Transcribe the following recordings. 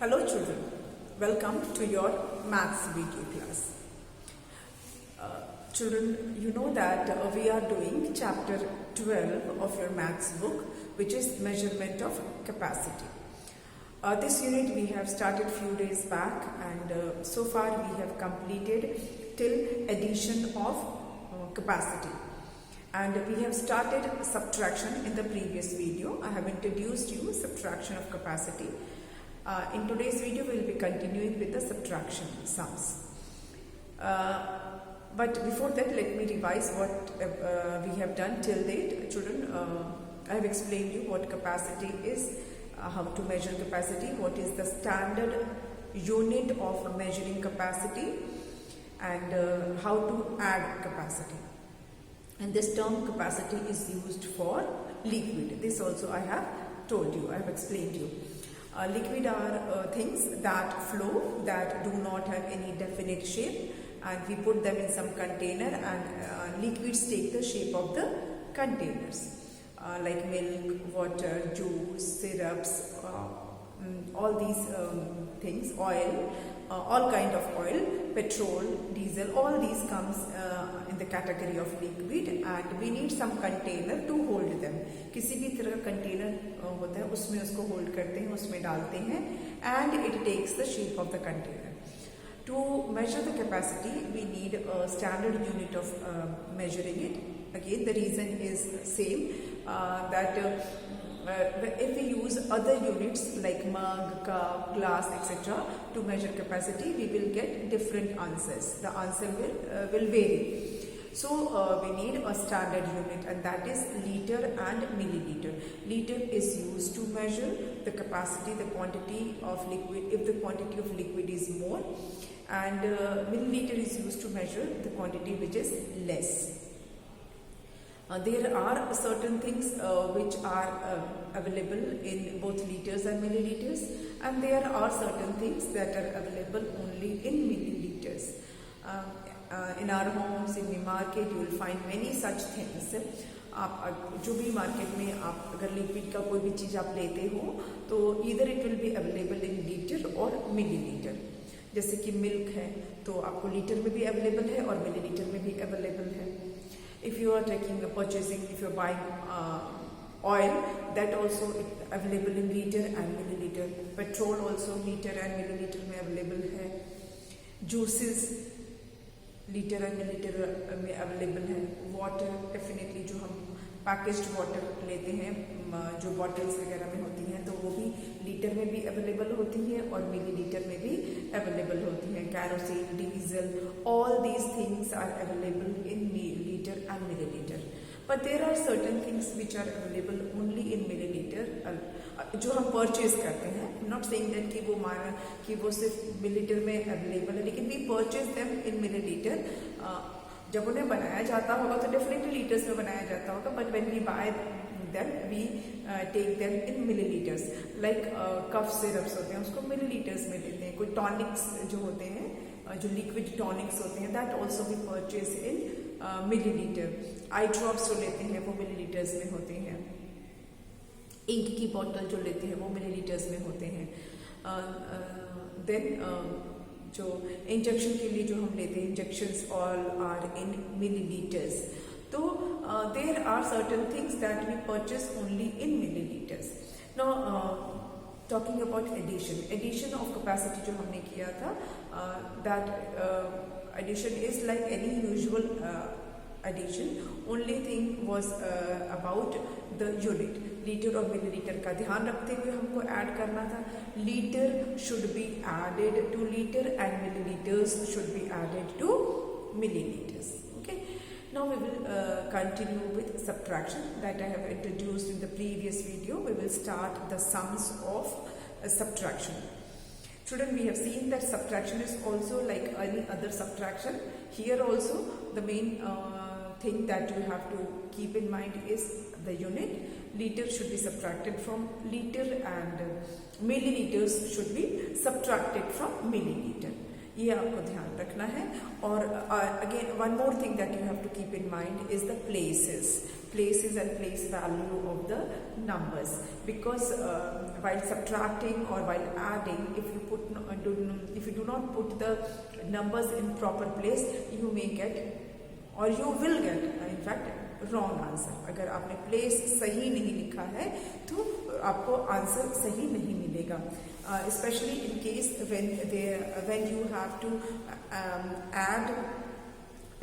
Hello children, welcome to your maths video class. Children, you know that we are doing chapter 12 of your maths book, which is measurement of capacity. This unit we have started few days back, and so far we have completed till addition of capacity. And we have started subtraction in the previous video. I have introduced you subtraction of capacity. In today's video, we will be continuing with the subtraction sums. But before that, let me revise what we have done till date. Children, I have explained you what capacity is, how to measure capacity, what is the standard unit of measuring capacity, and how to add capacity. And this term capacity is used for liquid. This also I have told you, I have explained you. Liquid are things that flow, that do not have any definite shape, and we put them in some container, and liquids take the shape of the containers, like milk, water, juice, syrups, all these things, oil, all kind of oil, petrol, diesel, all these comes in the category of liquid, and we need some container to hold them. किसी भी तरह का container होता है, उसमें उसको hold करते हैं, उसमें डालते हैं, and it takes the shape of the container. To measure the capacity, we need a standard unit of measuring it. Again, the reason is same, that if we use other units like mug, cup, glass, etc. to measure capacity, we will get different answers. The answer will vary. So we need a standard unit, and that is liter and milliliter. Liter is used to measure the capacity, the quantity of liquid, if the quantity of liquid is more, and milliliter is used to measure the quantity which is less. There are certain things which are available in both liters and milliliters, and there are certain things that are available only in milliliters. In our homes, in the market, you will find many such things. आप जो भी market में आप अगर liquid का कोई भी चीज़ आप लेते हो तो either it will be available in litre और मिलीलीटर. जैसे कि मिल्क है तो आपको लीटर में भी अवेलेबल है और मिलीलीटर में भी अवेलेबल है. If you are taking purchasing, if you are buying oil, that also available in liter and milliliter. Petrol also liter and milliliter में available है. Juices लीटर एंड मिलीलीटर में अवेलेबल है. Water definitely जो हम packaged water लेते हैं, जो bottles वगैरह में होती हैं, तो वो भी लीटर में भी अवेलेबल होती हैं और मिलीलीटर में भी अवेलेबल होती हैं. Kerosene, diesel, all these things are available in litre and millilitre. But there are certain things which are available only in millilitre, जो हम परचेज करते हैं. नॉट सेइंग दैट कि वो माना कि वो सिर्फ मिलीलीटर में अवेलेबल है, लेकिन we purchase them in millilitre. जब उन्हें बनाया जाता होगा तो डेफिनेटली लीटर्स में बनाया जाता होगा, but when we buy them we take them in millilitres. Like cough syrups होते हैं, उसको मिलीलीटर्स में लेते हैं. कोई टॉनिक्स जो होते हैं, जो लिक्विड टॉनिक्स होते हैं, that also we purchase in millilitre. Eye drops जो लेते हैं वो मिलीलीटर्स में होते हैं. इंक की बॉटल जो लेते हैं वो मिलीलीटर्स में होते हैं. देन जो इंजेक्शन के लिए जो हम लेते हैं, injections all are in millilitres. तो there are certain things that we purchase only in millilitres. Now talking about addition of capacity जो हमने किया था, that addition is like any usual addition. Only thing was about the unit. Litre और millilitre का ध्यान रखते हुए हमको ऐड करना था. Litre should be added to litre and millilitres should be added to millilitres. Okay. Now we will continue with subtraction that I have introduced in the previous video. We will start the sums of subtraction. Children, we have seen that subtraction is also like any other subtraction. Here also the main thing that you have to keep in mind is the unit. Liter should be subtracted from liter and milliliters should be subtracted from milliliter. ये आपको ध्यान रखना है. और again one more thing that you have to keep in mind is the places. places and place value of the numbers, because while subtracting or while adding, if you do not put the numbers in proper place, you may get or you will get in fact wrong answer. अगर आपने place सही नहीं लिखा है तो आपको answer सही नहीं मिलेगा, especially in case when you have to add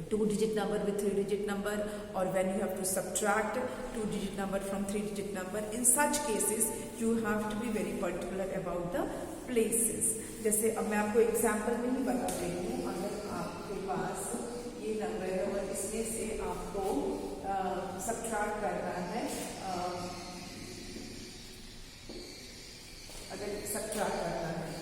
2-digit number with 3-digit number, or when you have to subtract 2-digit number from 3-digit number. In such cases you have to be very particular about the places. जैसे अब मैं आपको example में ही बता रही हूँ, अगर आपके पास ये नंबर है और इसमें से आपको सब्ट्रैक्ट करना है, अगर सब्ट्रैक्ट करना है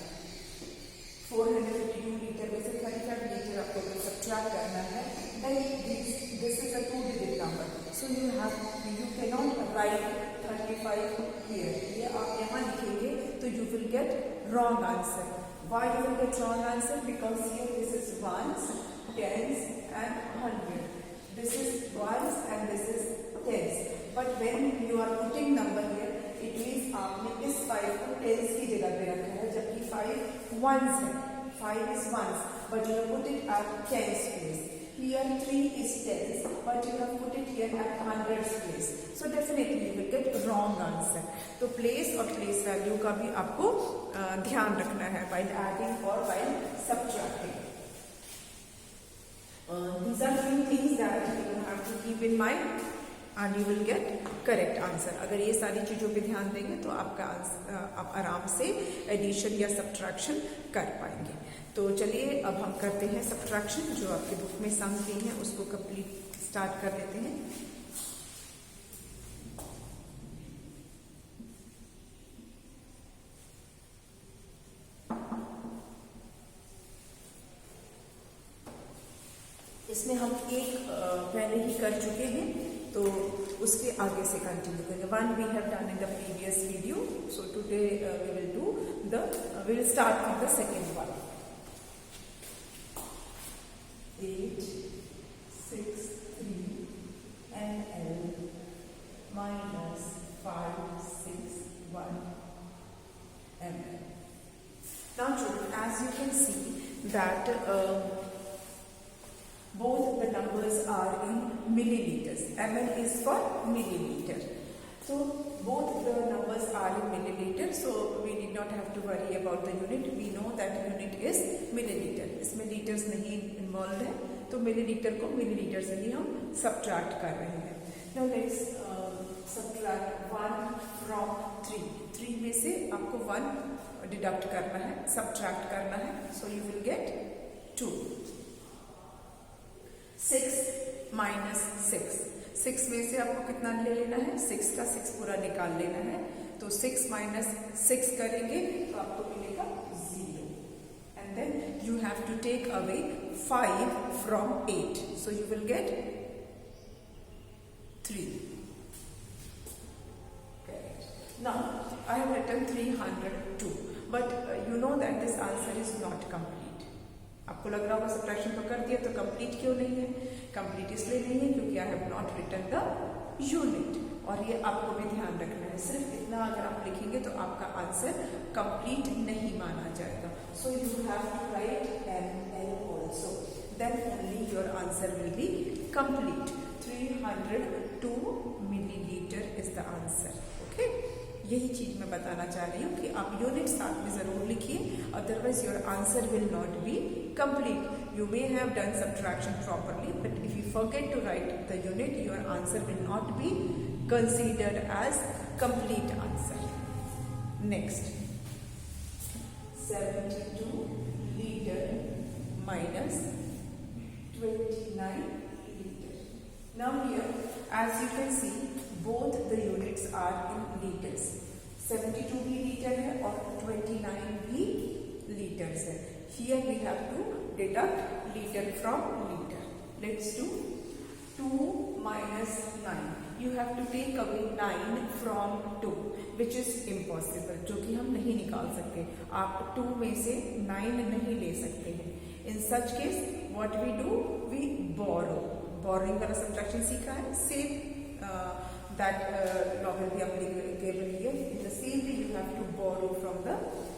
452 लीटर में से 35 लीटर आपको सब्ट्रैक्ट करना है, then this is a 2-digit number, so you cannot write 35 here. ये आप यहाँ लिखेंगे तो you will get wrong answer. Why you will get wrong answer? Because here this is ones, tens and 100. This is ones and this is tens. But when you are putting number here, it means आपने इस 5 को tens की जगह पे रखा है, जबकि 5 ones है, 5 is ones, but you have put it at tens place. Here 3 is tens, but you have put it here at hundreds place. So definitely you will get wrong answer. तो place और place value का भी आपको ध्यान रखना है while adding or while subtracting. These are few things that you have to keep in mind and you will get correct answer. अगर ये सारी चीजों पे ध्यान देंगे तो आपका आप आराम से एडिशन या सब्ट्रैक्शन कर पाएंगे. तो चलिए अब हम करते हैं सब्ट्रैक्शन. जो आपके बुक में सम्स दी हैं उसको कंप्लीट स्टार्ट कर लेते हैं. इसमें हम एक पहले ही कर चुके हैं तो उसके आगे से कंटिन्यू करेंगे. One we have done in the previous video, so today we will start with the second one. 8, 6, 3 NL minus 5, 6, 1 ML. Now children, as you can see that both the numbers are in milliliters. ML is for milliliter. So both the numbers are in milliliter. So we did not have to worry about the unit. We know that unit is milliliter. इसमें liters नहीं involved है, तो milliliter को milliliter से ही हम subtract कर रहे हैं. Now let's subtract 1 from 3. 3 में से आपको 1 deduct करना है, subtract करना है. So you will get 2. 6 minus 6. 6 में से आपको कितना ले लेना है? 6 का 6 पूरा निकाल लेना है. तो 6 minus 6 करेंगे तो आपको मिलेगा 0. And then you have to take away 5 from 8. So you will get 3. Correct. Now I have written 302. But you know that this answer is not complete. आपको लग रहा होगा सब्ट्रैक्शन तो कर दिया तो कंप्लीट क्यों नहीं है? कंप्लीट इसलिए नहीं है क्योंकि I have not written the unit. और ये आपको भी ध्यान रखना है. सिर्फ इतना अगर आप लिखेंगे तो आपका आंसर कंप्लीट नहीं माना जाएगा. So you have to write ML also, then only your answer will be complete. 302 millilitre is the answer. Okay, यही चीज मैं बताना चाह रही हूँ कि आप यूनिट साथ में जरूर लिखिए, otherwise your answer will not be complete. You may have done subtraction properly, but if you forget to write the unit, your answer will not be considered as complete answer. Next, 72 liter minus 29 liter. Now here, as you can see, both the units are in liters. 72 भी litre है और 29 भी litres है. Here we have to deduct liter from liter. Let's do 2 minus 9. You have to take away 9 from 2, which is impossible, जो कि हम नहीं निकाल सकते. आप 2 में से 9 नहीं ले सकते हैं. In such case, what we do? We borrow. Borrowing वाला subtraction सीखा है. Same that law will be applicable here. In the same way you have to borrow from the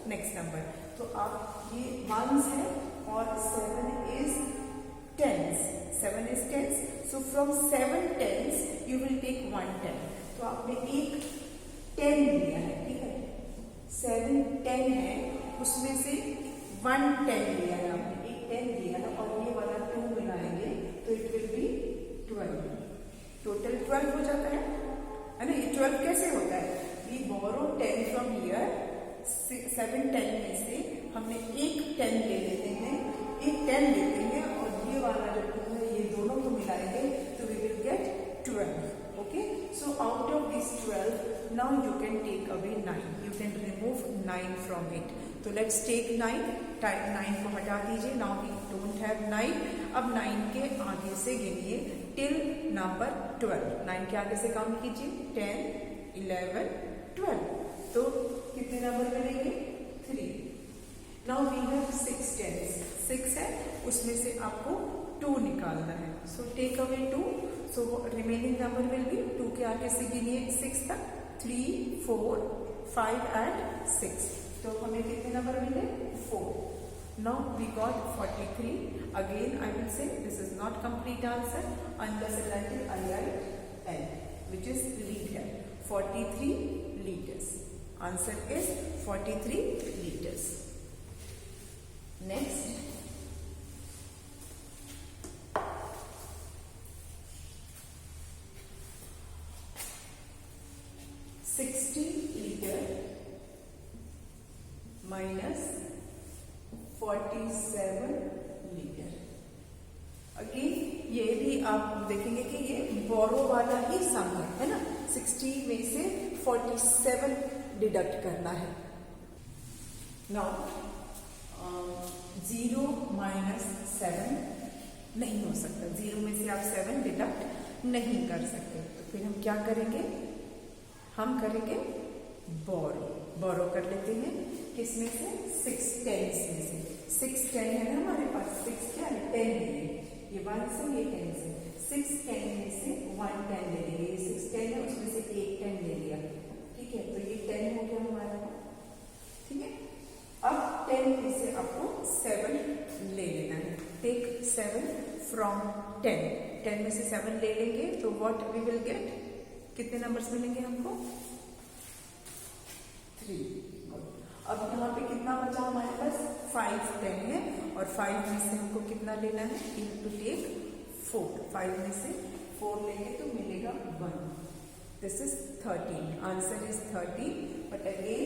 next number. तो आप ये ones है और 7 is tens. 7 is tens. So from 7 tens you will take 1 10. तो आपने एक 10 लिया है, ठीक है. 7 10 है, उसमें से 1 10 लिया है आपने, एक 10 लिया है और ये वाला 2 मिलाएंगे तो इट विल बी 12. टोटल 12 हो जाता है ना. ये 12 कैसे होता है? We borrow 10 from here. 7 10 में से हमने एक 10 ले लेते हैं, एक 10 लेते हैं और ये वाला जो 2 है ये दोनों को मिलाएंगे तो we will get 12. Okay, so out of this 12, now you can take away 9. You can remove 9 from it. So let's take 9. 9 को हटा दीजिए. Now we don't have 9. अब 9 के आगे से गिनिए till number 12. 9 के आगे से काउंट कीजिए. 10, 11, 12. तो कितने नंबर मिलेंगे? 3. Now we have 6 tens. 6 है, उसमें से आपको 2 निकालना है. So take away 2. So remaining number will be 2 के आगे से गिनिए 6 तक. 3, 4, 5 and 6. तो हमें कितने नंबर मिले? 4. Now we got 43. Again I will say this is not complete answer unless and until I write L, which is liter. 43 liters. Answer is 43 liters. Next. 60 liter minus 47 litre. Again ये भी आप देखेंगे कि ये बोरो वाला ही सम है ना. 60 में से 47 डिडक्ट करना है. नाउ 0 माइनस 7 नहीं हो सकता. 0 में से आप 7 डिडक्ट नहीं कर सकते. तो फिर हम क्या करेंगे? हम करेंगे बोरो. बोरो कर लेते हैं किसमें से? 6 टेंस में से. 6 10 है ना हमारे पास. 6 क्या है? 10 है. ये 1 से ये 10 से. 6 10 में से 1 10 ले लेंगे. ये 6 10 है, उसमें से एक 10 ले लिया. ठीक है, तो ये 10 हो गया हमारा. ठीक है. अब 10 में से आपको 7 ले लेना है. Take 7 from 10. 10 में से 7 ले लेंगे तो व्हाट वी विल गेट? कितने नंबर्स मिलेंगे हमको? 3. अब यहाँ पे कितना बचा हमारे पास? 5 10 है और 5 में से हमको कितना लेना है? You to take 4. 5 में से 4 लेंगे तो मिलेगा 1. This is 13. Answer is 13. But again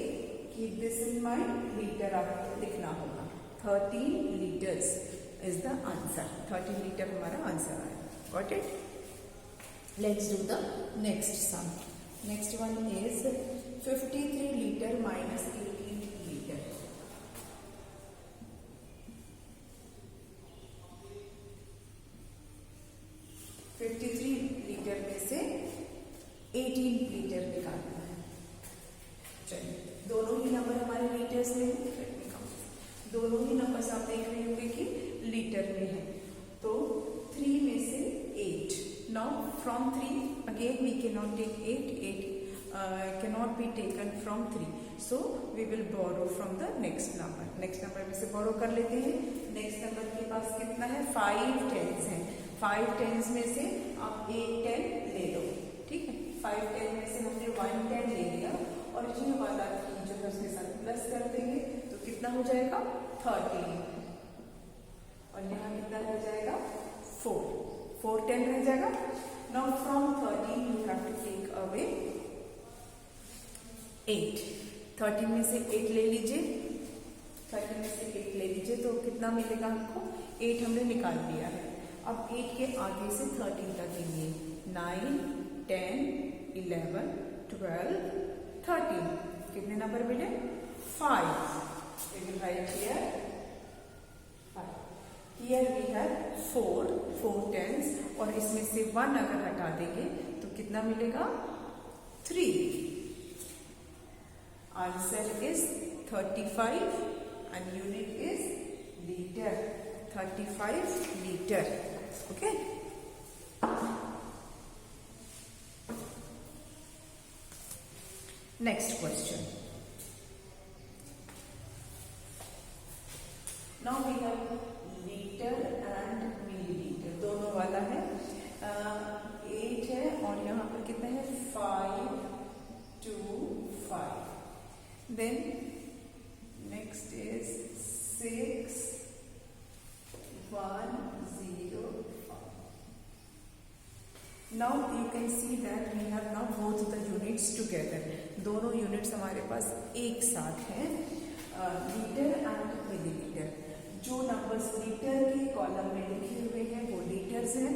keep this in mind. Litre आपको लिखना होगा. 13 litres is the answer. 13 litre हमारा आंसर आया. Got it? Let's do the next sum. Next one is 53 liter minus 18 liter. 53 litre में से 18 litre निकालना है. चलिए, दोनों ही नंबर हमारे लीटर्स में है. दोनों ही नंबर आप देख रहे होंगे कि लीटर में है. तो 3 में से 8. Now from 3 again we cannot take 8. 8 cannot be taken from 3. So we will borrow from the next number. Next number में से borrow कर लेते हैं. Next number के पास कितना है? 5 tens है. 5 tens में से आप एक 10 ले लो. ठीक है. 5 10 में से हमने 1 10 ले लिया और ये वाला जो है उसके साथ प्लस कर देंगे तो कितना हो जाएगा? 13. और यहाँ कितना हो जाएगा? 4. 4 10 रह जाएगा. Now from 13 you have to take away 8. 13 में से 8 ले लीजिए. 13 में से 8 ले लीजिए तो कितना मिलेगा हमको? 8 हमने निकाल लिया है. अब 8 के आगे से 13 तक गिनिए. 9 10 11 12 13. कितने नंबर मिले? 5. We will write here 5. Here we have 4 tens और इसमें से 1 अगर हटा देंगे तो कितना मिलेगा? 3. Answer is 35 and unit is liter. 35 liter. Okay. Next question, now we have litre and millilitre, दोनों वाला है। 8 है और यहाँ पर कितना है 5 2 5, then next is 6 1 0 5. Now you can see that we have now both the units together, दोनों यूनिट्स हमारे पास एक साथ हैं, लीटर एंड मिलीलीटर। जो नंबर्स लीटर के कॉलम में लिखे हुए हैं वो लीटर्स हैं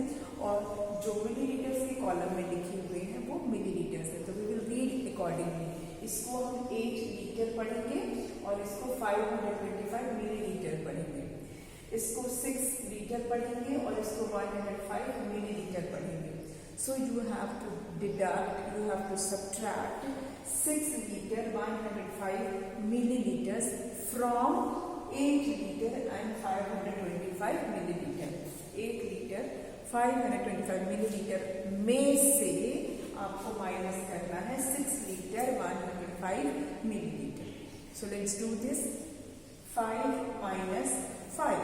और जो मिलीलीटर्स के कॉलम में लिखे हुए हैं वो मिलीलीटर्स हैं। तो वी विल रीड अकॉर्डिंगली। इसको हम 8 लीटर पढ़ेंगे और इसको 525 मिलीलीटर पढ़ेंगे। इसको 6 लीटर पढ़ेंगे और इसको 105 मिलीलीटर पढ़ेंगे। So you have to deduct, you have to subtract 6 liter 105 milliliters from 8 liter and 525 milliliter. 8 liter 525 milliliter में से आपको माइनस करना है 6 liter 105 milliliter. So let's do this. 5 minus 5.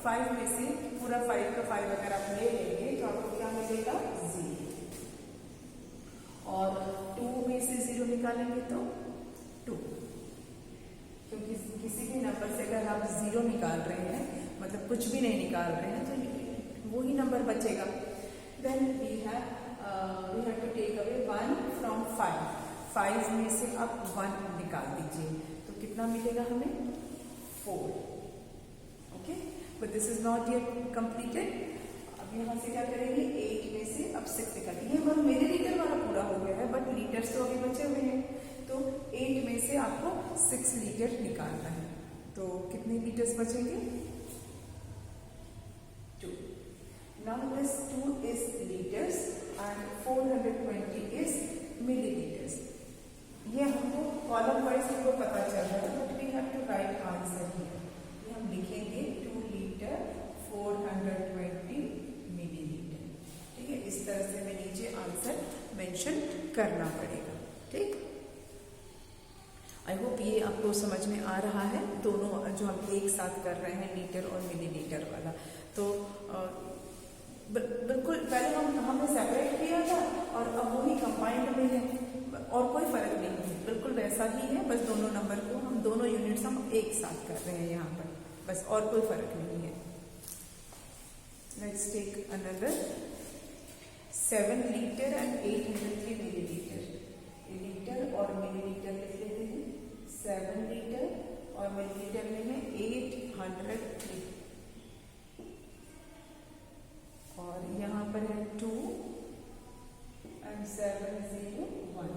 5 में से पूरा 5 का 5 अगर आप ले लेंगे तो आपको क्या मिलेगा 0, और 2 में से 0 निकालेंगे तो 2, क्योंकि किसी भी नंबर से अगर आप 0 निकाल रहे हैं मतलब कुछ भी नहीं निकाल रहे हैं तो वही नंबर बचेगा। Then we have to take away 1 from 5। 5 में से आप 1 निकाल दीजिए तो कितना मिलेगा हमें 4। Okay, but this is not yet completed. अब यहाँ से क्या करेंगे 8 में से अब 6 निकालेंगे। ये हमारा मिलीलीटर वाला पूरा हो गया है बट लीटर्स तो अभी बचे हुए हैं। तो 8 में से आपको 6 लीटर निकालना है तो कितने लीटर्स बचेंगे 2। Now this 2 is litres and 420 is millilitres. ये हमको कॉलम वाइज हमको पता चल रहा है but we have to write answer here. हम लिखेंगे 2 लीटर 420 मिलीलीटर। ठीक है, इस तरह से हमें नीचे आंसर मेंशन करना पड़ेगा। ठीक, आई होप ये आपको समझ में आ रहा है। दोनों जो हम एक साथ कर रहे हैं लीटर और मिलीलीटर वाला, तो बिल्कुल पहले हमने सेपरेट किया था और अब वही कंबाइंड में है और कोई फर्क नहीं है, बिल्कुल वैसा ही है। बस दोनों नंबर को हम दोनों यूनिट्स हम एक साथ कर रहे हैं यहाँ पर, बस और कोई फर्क नहीं है। Let's take another 7 litre and 803 millilitre. Litre और मिलीलीटर लिख लेते हैं। 7 लीटर और मिलीलीटर में है 803 और यहाँ पर है 2 एंड 701।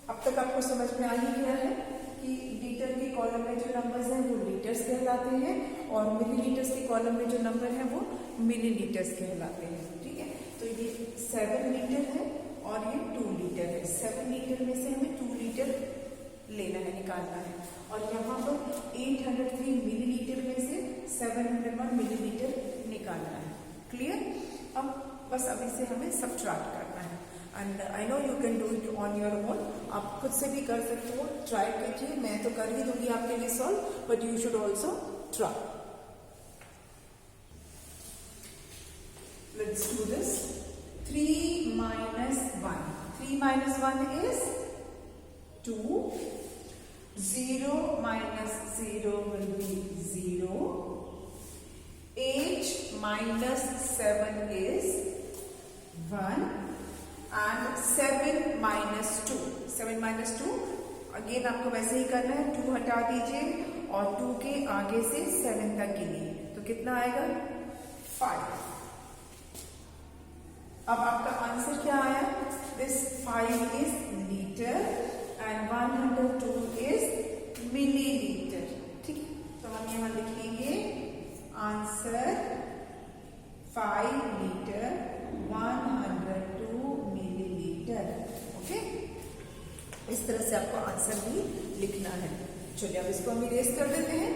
अब तक आपको समझ में आ ही गया है कि लीटर के कॉलम में जो नंबर्स हैं वो लीटर्स कहलाते हैं और मिलीलीटर्स के कॉलम में जो नंबर है वो मिलीलीटर्स कहलाते हैं। ठीक है, तो ये 7 लीटर है और ये 2 लीटर है। 7 लीटर में से हमें 2 लीटर लेना है, निकालना है, और यहाँ पर 803 मिलीलीटर में से 701 मिलीलीटर निकालना है। क्लियर? अब बस अभी से हमें सब्ट्रैक्ट करना है and I know you can do it on your own. आप खुद से भी कर सकते हो, ट्राई कीजिए। मैं तो कर ही दूंगी आपके लिए solve, but you should also try. Let's do this. 3 minus 1. 3 minus 1 is 2. 0 minus 0 will be 0. 8 minus 7 is 1. And 7 minus 2. 7 minus 2 again आपको वैसे ही करना है। 2 हटा दीजिए और 2 के आगे से 7 तक गिनिए तो कितना आएगा 5। अब आपका आंसर क्या आया? This 5 is litre and 102 is millilitre. ठीक है, तो हम यहां लिखेंगे आंसर 5 लीटर 102 मिलीलीटर। ओके, इस तरह से आपको आंसर भी लिखना है। चलिए अब इसको हम इरेज कर देते हैं।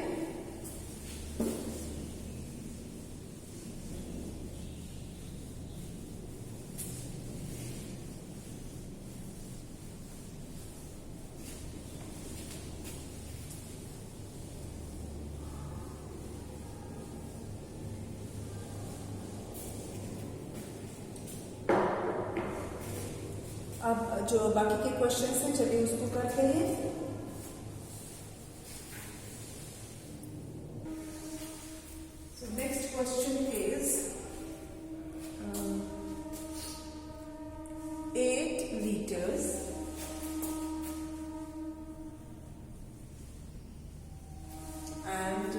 अब जो बाकी के क्वेश्चंस हैं चलिए उसको करते हैं। So next question is 8 liters and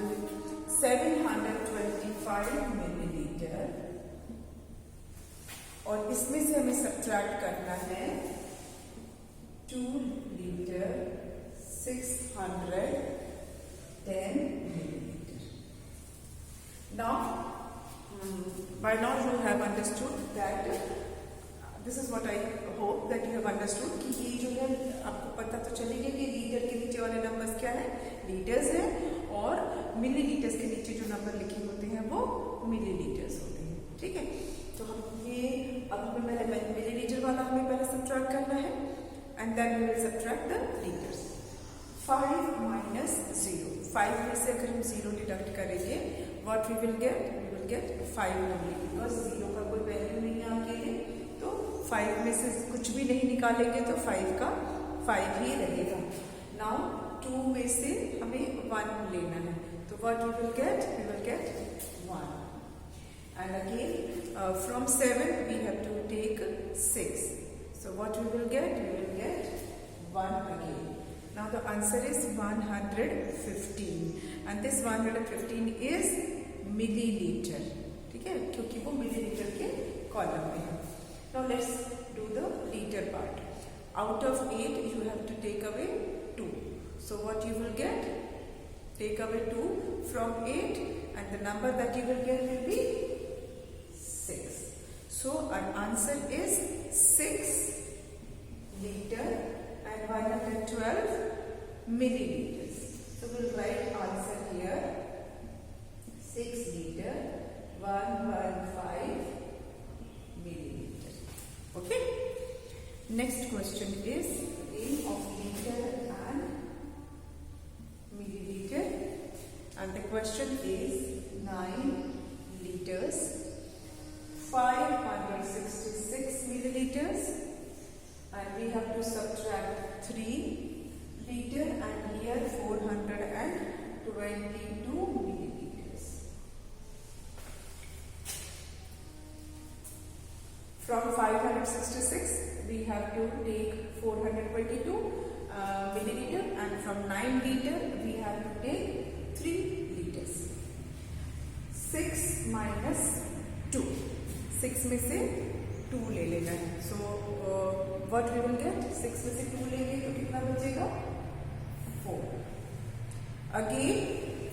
725 milliliter और इसमें से हमें सब्ट्रैक्ट करना है 2 litre 610 milliliter. Now, by now you have understood that this is what I hope that you have understood कि ये जो है आपको पता तो चलेगा कि लीटर के नीचे वाले नंबर्स क्या है, लीटर्स है, और मिलीलीटर्स के नीचे जो नंबर लिखे होते हैं वो मिलीलीटर्स होते हैं। ठीक है, तो हम ये अब हमें पहले मिलीलीटर वाला हमें पहले सब्ट्रैक्ट करना है and then we will subtract the litres. 5 minus 0, 5 में से अगर हम 0 डिडक्ट करेंगे what we will get 5 only, because 0 का कोई वैल्यू नहीं है आपके लिए, तो 5 में से कुछ भी नहीं निकालेंगे तो 5 का 5 ही रहेगा। नाउ 2 में से हमें 1 लेना है, तो what we will get 1 and again from 7 we have to take 6, so what we will get 1 again. Now the answer is 115 and this 115 is milliliter. ठीक है, क्योंकि वो मिलीलीटर के कॉलम में है। Now let's do the liter part. Out of 8 you have to take away 2, so what you will get, take away 2 from 8 and the number that you will get will be 6. So our answer is 6 liter and 112 milliliters. So we'll write answer here 6 liter 115 milliliter. Okay. Next question is in of liter and milliliter, and the question is 9 liters 566 milliliters and we have to subtract 3 liter and here 422 milliliters. From 566 we have to take 422 milliliter and from 9 liter we have to take 3 liters. 6 minus 2, 6 में से 2 ले लेना है, so what we will get, 6 में से 2 लेंगे तो कितना बचेगा 4. Again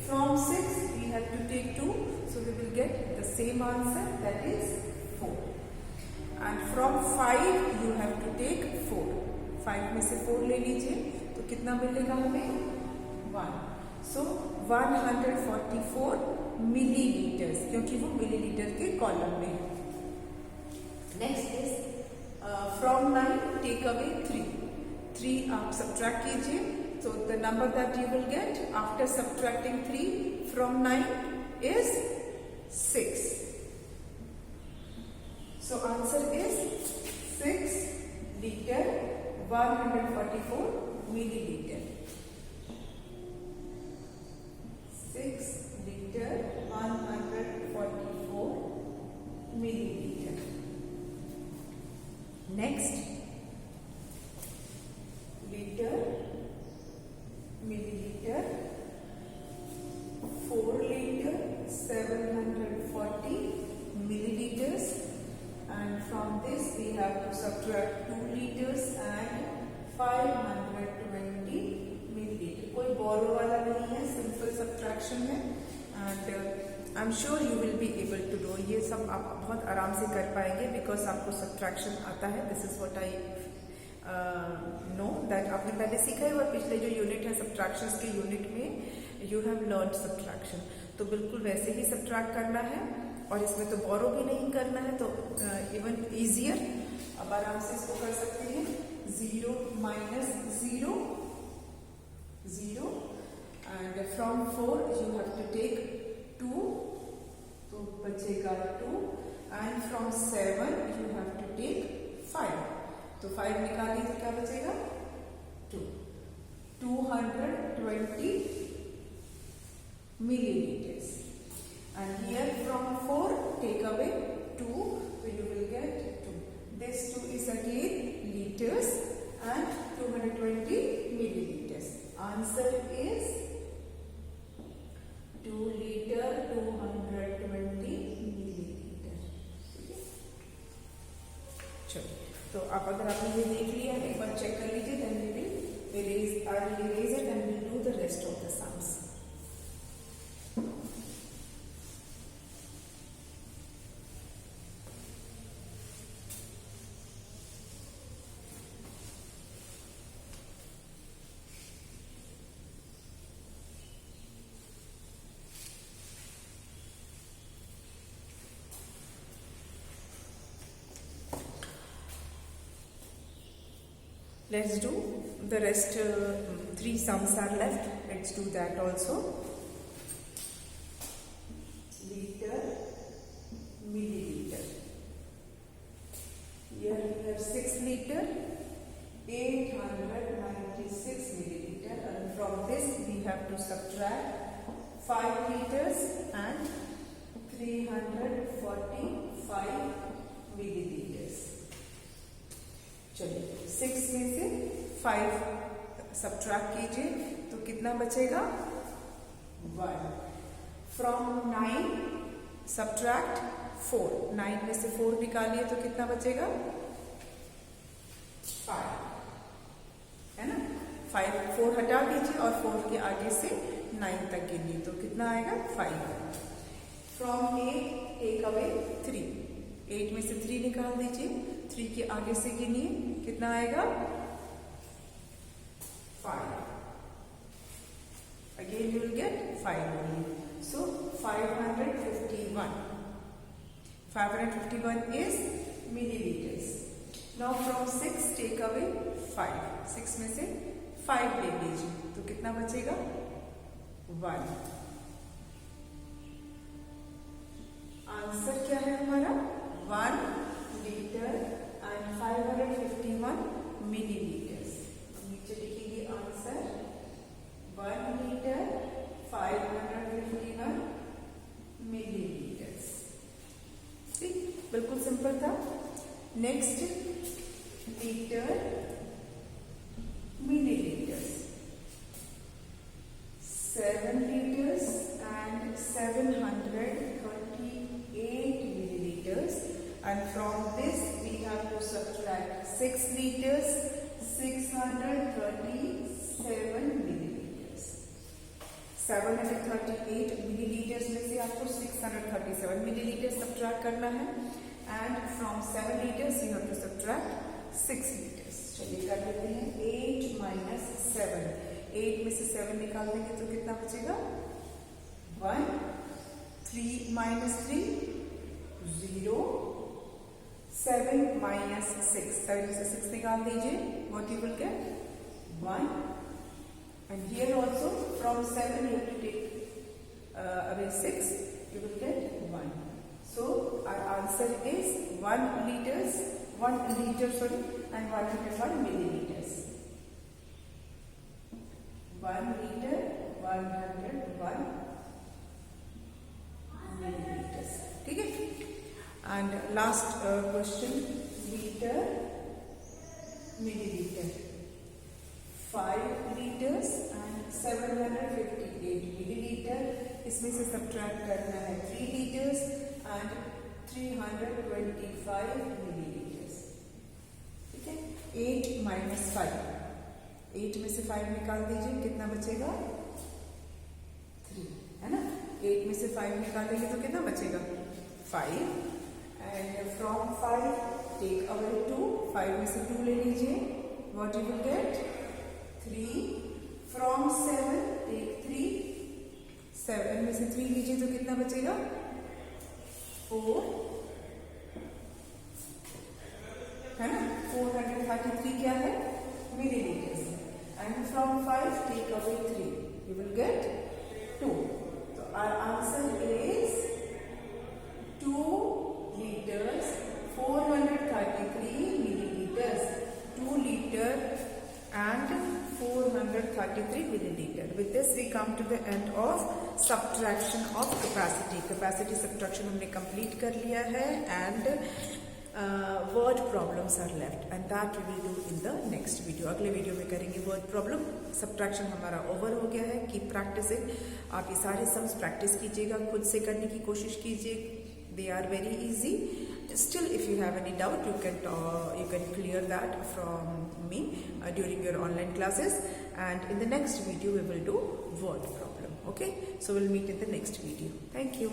from 6 we have to take 2, so we will get the same answer, that is 4. And from 5 you have to take 4, 5 में से 4 ले लीजिए तो कितना मिलेगा हमें 1. So 144 मिलीलीटर्स, क्योंकि वो मिलीलीटर के कॉलम में है। Next is from 9 take away 3 आप सब्ट्रैक्ट कीजिए, so the number that you will get after subtracting 3 from 9 is 6. So answer is 6 liter 144 milliliter. 6 liter 144 milliliter. Next, liter, milliliter, 4 liter 740 milliliters, and from this we have to subtract 2 liters and 520 milliliter. कोई बोरो वाला नहीं है, simple subtraction है and I am sure you will be able to do. ये सब आप बहुत आराम से कर पाएंगे बिकॉज आपको सब्ट्रैक्शन आता है। This is what I know that आपने पहले सीखा है और पिछले जो यूनिट है सब्ट्रैक्शंस के यूनिट में यू हैव लर्न सब्ट्रैक्शन, तो बिल्कुल वैसे ही सब्ट्रैक्ट करना है और इसमें तो बोरो भी नहीं करना है, तो इवन ईजियर। अब आराम से इसको कर सकते हैं 0 minus 0 0 and from 4 you have to take 2, तो बचेगा 2 and from 7 you have to take 5 तो 5 निकालिए तो क्या बचेगा 2, 220 milliliters. And here from 4 take away 2, so you will get 2. This 2 is again liters and 220 milliliters. Answer is 2 liter 220 milliliter. चलो, तो आप अगर आपने ये देख लिया एक बार चेक कर लीजिए, then we will erase it and we'll do the rest of the sums. Let's do the rest. 3 sums are left. Let's do that also. Liter, milliliter. Here we have 6 liter, 896 milliliter, and from this we have to subtract 5 liters and 345 milliliters. चलिए 6 में से 5 subtract कीजिए तो कितना बचेगा 1. From 9 subtract 4, 9 में से 4 निकालिए तो कितना बचेगा 5, है ना. 4 हटा दीजिए और 4 के आगे से 9 तक गिनिए तो कितना आएगा 5. फ्रॉम 8 टेक अवे 3, 8 में से 3 निकाल दीजिए, 3 के आगे से गिनिए कितना आएगा 5. Again you will get 5 only. So 551 is milliliters. Now from 6 take away 5, 6 में से 5 ले लीजिए तो कितना बचेगा 1. आंसर क्या है हमारा 1 लीटर and 551 milliliters. नीचे लिखेंगे आंसर 1 लीटर 551 milliliters. ठीक, बिल्कुल सिंपल था. Next litre milliliters. 7 liters and 738 milliliters. And from this we have to subtract 6 liters 637 milliliters. 738 milliliters में से आपको 637 milliliters subtract करना है. And from 7 liters you have to subtract 6 liters. चलिए कर लेते हैं. 8 minus 7, 8 में से 7 निकाल देंगे तो कितना बचेगा 1. 3 minus 3 0. 7 minus 6, 7 में से 6 निकाल दीजिए, what you will get 1. And here also from 7 you have to take away 6, you will get 1. So our answer is 1 liter and 101 milliliters. 1 liter 101 milliliters. ठीक है. And last question, liter milliliter. 5 liters and 758 milliliter. इसमें से subtract करना है 3 liters and 325 milliliters. ठीक है. 8 minus 5, 8 में से 5 निकाल दीजिए कितना बचेगा 3, है ना. 8 में से 5 निकालेंगे तो कितना बचेगा 5. And from 5 take away 2, 5 में से 2 ले लीजिए, what you will get 3. From 7 take 3, 7 में से 3 लीजिए तो कितना बचेगा 4, है ना. 433 क्या है milliliters. And from 5 take away 3, you will get 2. So our answer is 2 liters 433 milliliters. 33 milliliter. With this we come to the end of subtraction of capacity. Capacity subtraction हमने complete कर लिया है and word problems are left and that we will do in the next video. अगले video में करेंगे word problem. Subtraction हमारा over हो गया है. Keep practicing. आप ये सारे sums practice कीजिएगा, खुद से करने की कोशिश कीजिए. They are very easy. Still, if you have any doubt, you can clear that from me during your online classes. And in the next video, we will do word problem. Okay? So we'll meet in the next video. Thank you.